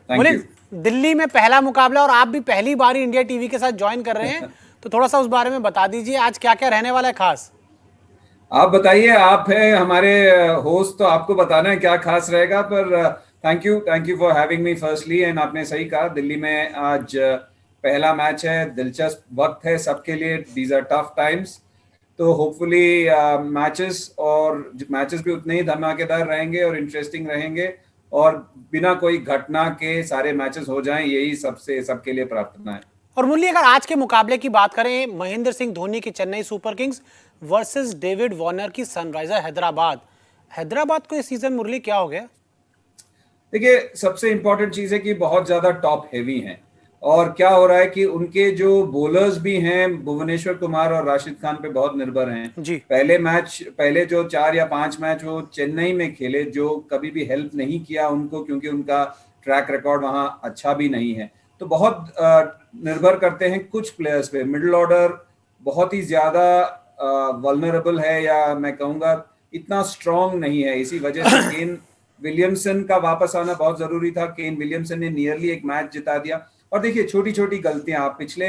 Thank बोले you. Delhi में पहला मुकाबला और आप भी पहली बार ही इंडिया टीवी के साथ ज्वाइन कर रहे हैं, तो थोड़ा सा उस बारे में बता दीजिए आज क्या क्या रहने वाला है खास। आप बताइए, आप हैं हमारे होस्ट, तो आपको बताना है क्या खास रहेगा। पर thank you for having me firstly. And आपने सही कहा, दिल्ली में आज पहला मैच है, दिलचस्प वक्त है सबके लिए। These are tough times. तो होपफुली मैचेस भी उतने ही धमाकेदार रहेंगे और इंटरेस्टिंग रहेंगे, और बिना कोई घटना के सारे मैचेस हो जाएं, यही सबसे सबके लिए प्रार्थना है। और मुरली अगर आज के मुकाबले की बात करें, महेंद्र सिंह धोनी की Chennai super Kings versus David Warner की सनराइजर हैदराबाद। हैदराबाद को इस सीजन मुरली क्या हो गया? देखिए, सबसे इंपॉर्टेंट चीज है कि बहुत ज्यादा टॉप हेवी हैं। और क्या हो रहा है कि उनके जो बॉलर्स भी हैं, भुवनेश्वर कुमार और राशिद खान पे बहुत निर्भर हैं। जी। पहले जो 4 या 5 मैच वो चेन्नई में खेले, जो कभी भी हेल्प नहीं किया उनको, क्योंकि उनका ट्रैक रिकॉर्ड वहाँ अच्छा भी नहीं है। तो बहुत निर्भर करते हैं कुछ प्लेयर्स पे। मिडिल ऑर्डर बहुत ही ज्यादा वल्नरेबल है, या मैं कहूँगा इतना स्ट्रांग नहीं है। इसी वजह से केन विलियमसन का वापस आना बहुत जरूरी था। केन विलियमसन ने नियरली एक मैच जिता दिया। और देखिए, छोटी छोटी गलतियां, आप पिछले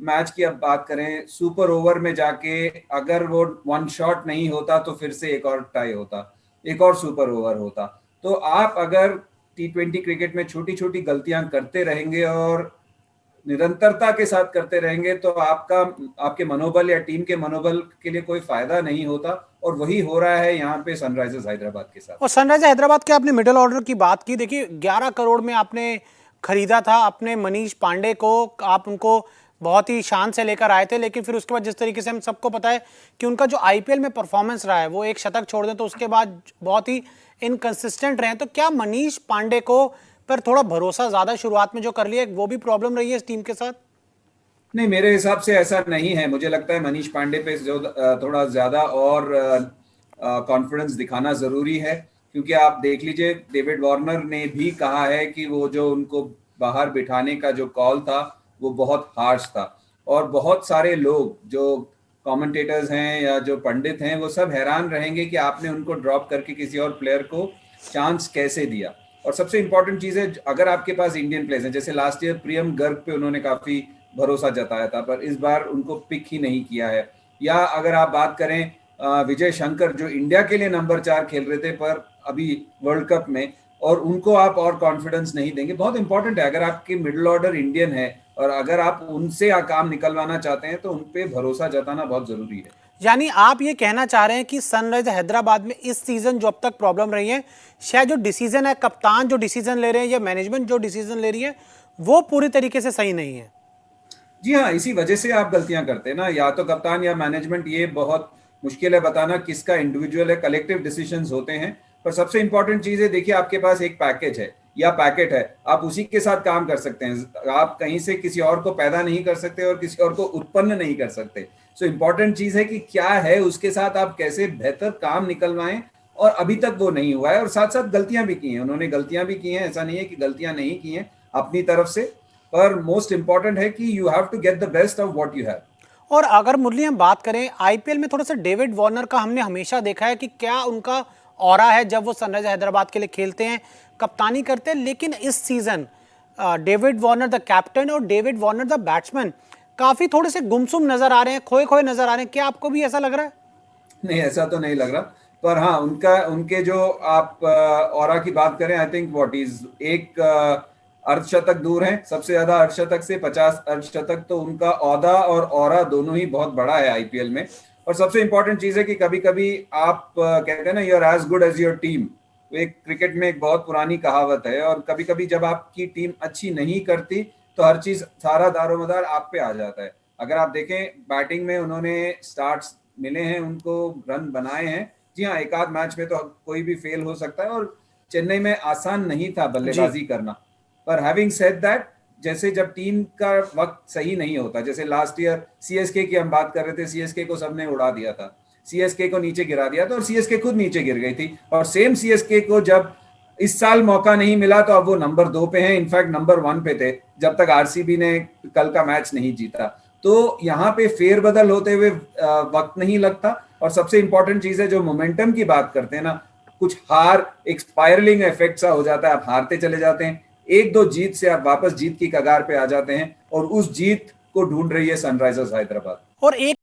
मैच की अब बात करें, सुपर ओवर में जाके अगर वो वन शॉट नहीं होता तो फिर से एक और टाई होता, एक और सुपर ओवर होता। तो आप अगर T20 क्रिकेट में छोटी छोटी गलतियां करते रहेंगे और निरंतरता के साथ करते रहेंगे, तो आपके मनोबल या टीम के मनोबल के लिए कोई फायदा नहीं होता। और वही हो रहा है यहाँ पे सनराइजर्स हैदराबाद के साथ। और सनराइजर हैदराबाद के आपने मिडिल ऑर्डर की बात की, देखिए 11 करोड़ में आपने खरीदा था अपने मनीष पांडे को। आप उनको बहुत ही शान से लेकर आए थे, लेकिन फिर उसके बाद जिस तरीके से हम सबको पता है कि उनका जो आईपीएल में परफॉर्मेंस रहा है, वो एक शतक छोड़ दें तो उसके बाद बहुत ही इनकंसिस्टेंट रहे। तो क्या मनीष पांडे को पर थोड़ा भरोसा ज्यादा शुरुआत में जो कर लिया, वो भी प्रॉब्लम रही है इस टीम के साथ? नहीं, मेरे हिसाब से ऐसा नहीं है। मुझे लगता है मनीष पांडे पे जो थोड़ा ज्यादा और कॉन्फिडेंस दिखाना जरूरी है। क्योंकि आप देख लीजिए, डेविड वार्नर ने भी कहा है कि वो जो उनको बाहर बिठाने का जो कॉल था वो बहुत हार्श था। और बहुत सारे लोग जो कमेंटेटर्स हैं या जो पंडित हैं, वो सब हैरान रहेंगे कि आपने उनको ड्रॉप करके किसी और प्लेयर को चांस कैसे दिया। और सबसे इंपॉर्टेंट चीज़ है, अगर आपके पास इंडियन प्लेयर्स हैं, जैसे लास्ट ईयर प्रियम गर्ग पे उन्होंने काफ़ी भरोसा जताया था, पर इस बार उनको पिक ही नहीं किया है। या अगर आप बात करें विजय शंकर, जो इंडिया के लिए नंबर 4 खेल रहे थे पर अभी वर्ल्ड कप में, और उनको आप और कॉन्फिडेंस नहीं देंगे। बहुत इंपॉर्टेंट है, अगर आपकी मिडिल ऑर्डर इंडियन है और अगर आप उनसे काम निकलवाना चाहते हैं, तो उन पे भरोसा जताना बहुत जरूरी है। यानी आप ये कहना चाह रहे हैं कि सनराइजर हैदराबाद में इस सीजन जो अब तक प्रॉब्लम रही है, शायद जो डिसीजन है, कप्तान जो डिसीजन ले रहे हैं या मैनेजमेंट जो डिसीजन ले रही है, वो पूरी तरीके से सही नहीं है। जी हाँ, इसी वजह से आप गलतियां करते हैं ना, या तो कप्तान या मैनेजमेंट। ये बहुत मुश्किल है बताना किसका इंडिविजुअल है, कलेक्टिव डिसीजंस होते हैं। पर सबसे इंपॉर्टेंट चीज है, देखिए आपके पास एक पैकेज है या पैकेट है, आप उसी के साथ काम कर सकते हैं। आप कहीं से किसी और को पैदा नहीं कर सकते और किसी और को उत्पन्न नहीं कर सकते। सो इंपॉर्टेंट चीज है कि क्या है, उसके साथ आप कैसे बेहतर काम निकलवाएं। और अभी तक वो नहीं हुआ है, और साथ साथ गलतियां भी की हैं उन्होंने, गलतियां भी की हैं, ऐसा नहीं है कि गलतियां नहीं की हैं अपनी तरफ से। पर मोस्ट इंपॉर्टेंट है कि you have to get the best of what you have. और अगर मुरली हम बात करें आईपीएल में, थोड़ा सा डेविड वार्नर का हमने हमेशा देखा है कि क्या उनका ऑरा है जब वो सनराइजर हैदराबाद के लिए खेलते हैं, कप्तानी करते हैं। लेकिन इस season David Warner the captain और डेविड वार्नर द बैट्समैन काफी थोड़े से गुमसुम नजर आ रहे हैं, खोए खोए नजर आ रहे हैं। क्या आपको भी ऐसा लग रहा है? नहीं, ऐसा तो नहीं लग रहा। पर हाँ, उनके जो आप ऑरा की बात करें, आई थिंक व्हाट इज एक अर्धशतक दूर है सबसे ज्यादा। अर्धशतक से 50 अर्धशतक, तो उनका औदा और ऑरा दोनों ही बहुत बड़ा है आईपीएल में। और सबसे इंपॉर्टेंट चीज है कि कभी कभी आप कहते हैं ना, you are as good as your team. एक क्रिकेट में एक बहुत पुरानी कहावत है। और कभी कभी जब आपकी टीम अच्छी नहीं करती, तो हर चीज, सारा दारोमदार आप पे आ जाता है। अगर आप देखें, बैटिंग में उन्होंने स्टार्ट्स मिले हैं उनको, रन बनाए हैं। जी हाँ, एक आध मैच में तो कोई भी फेल हो सकता है, और चेन्नई में आसान नहीं था जी। बल्लेबाजी करना। पर हैविंग सेड दैट, जैसे जब टीम का वक्त सही नहीं होता, जैसे लास्ट ईयर सीएसके की हम बात कर रहे थे, सीएसके को सबने उड़ा दिया था, सीएसके को नीचे गिरा दिया था, और सीएसके खुद नीचे गिर गई थी। और सेम सीएसके को जब इस साल मौका नहीं मिला, तो अब वो नंबर 2 पे है, इनफैक्ट नंबर 1 पे थे जब तक आरसीबी ने कल का मैच नहीं जीता। तो यहाँ पे फेरबदल होते हुए वक्त नहीं लगता। और सबसे इंपॉर्टेंट चीज है, जो मोमेंटम की बात करते हैं ना, कुछ हार एक स्पायरलिंग इफेक्ट सा हो जाता है, आप हारते चले जाते हैं, एक दो जीत से आप वापस जीत की कगार पे आ जाते हैं और उस जीत को ढूंढ रही है सनराइजर्स हैदराबाद। और एक